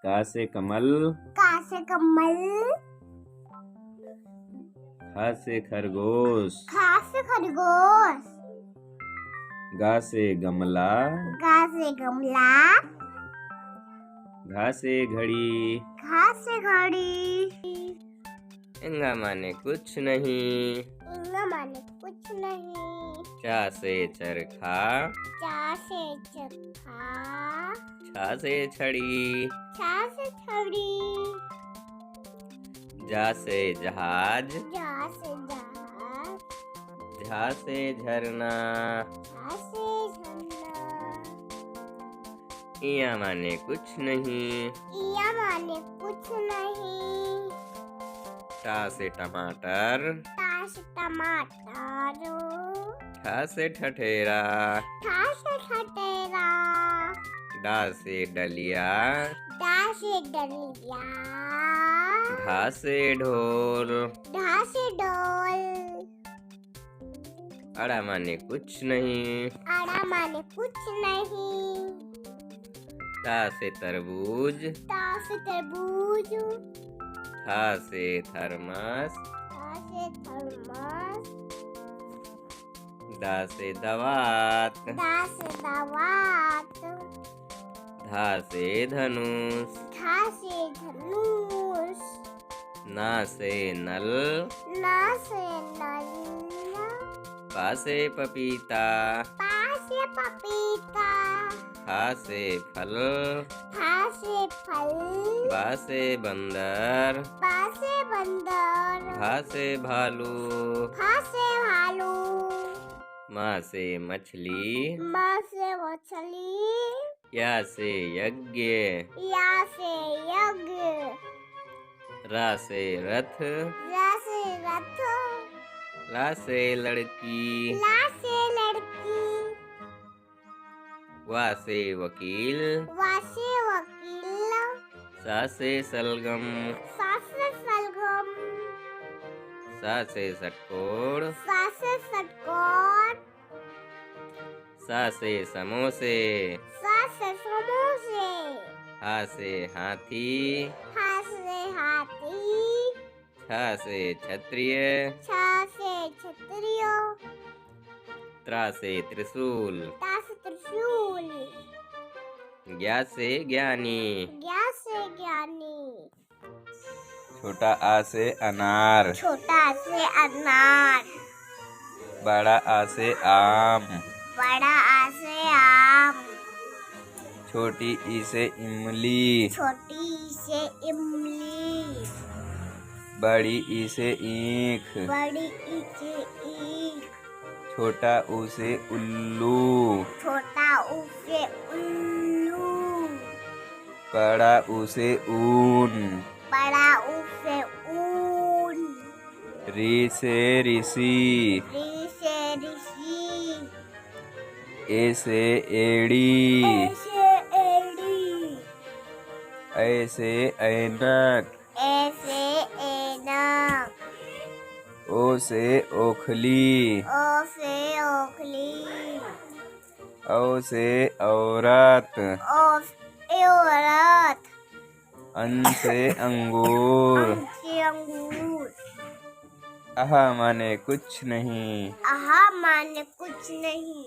का से कमल, का से कमल, ख से खरगोश, खा से खरगोश, गा से गमला, गा से गमला, घा से घड़ी, घा से घड़ी, इंगा माने कुछ नहीं, इंगा माने कुछ नहीं, चा से चरखा, चा से चरखा, छा से छड़ी, छा से छड़ी, जा से जहाज, जा से जहाज, झा से झरना, झा से झरना, इया माने कुछ नहीं, इया माने कुछ नहीं, टा से टमाटर, टा से टमाटर, ठा से ठठेरा, ठा से ठठेरा, डा से डलिया, डा से डलिया, ढा से ढोल, ढा से डोल, अड़ा माने कुछ नहीं, आड़ा माने कुछ नहीं, ता से तरबूज, ता से तरबूज, था से थर्मस, ता से थर्मस, दा से दवात, दा से दवात, धा से धनुष, था से धनुष, ना से नल, ना से नल, पा से पपीता, पा से पपीता, फा से फल, फा से फल, बा से बंदर, बा से बंदर, भा से भालू, फा से भालू, मा से मछली, माँ से मछली, या से यज्ञ, या से यज्ञ, रा से रथ, रा से रथ, ला से लड़की, ला से लड़की, वा से वकील, वा से वकील, सा से सलगम, सा से सलगम, सा से षटकोण, सा से षटकोण, सा से समोसे, सा से समोसे, हा से हाथी, हा से हाथी, छा से क्षत्रिय, छा से क्षत्रिय, त्रा से त्रिशूल, ता से त्रिशूल, ज्ञा से ज्ञानी, ज्ञा से ज्ञानी, छोटा आ से अनार, छोटा से अनार, बड़ा आ से आम, बड़ा आ से आम, छोटी ई से इमली, छोटी से इमली, बड़ी ई से ईख, बड़ी ई से ईख, छोटा ऊ से उल्लू, छोटा ऊ से उल्लू, बड़ा ऊ से ऊन, बड़ा ऊ से ऊन, री से ऋषि, री से ऋषि, ए से एड़ी, ए से एड़ी, ऐ से ऐनक, ए से ऐनक, ओ से ओखली, ओ से ओखली, औ से औरत, ओ से औरत, अन से अंगूर, अं से अंगूर, आहा माने कुछ नहीं, आहा माने कुछ नहीं,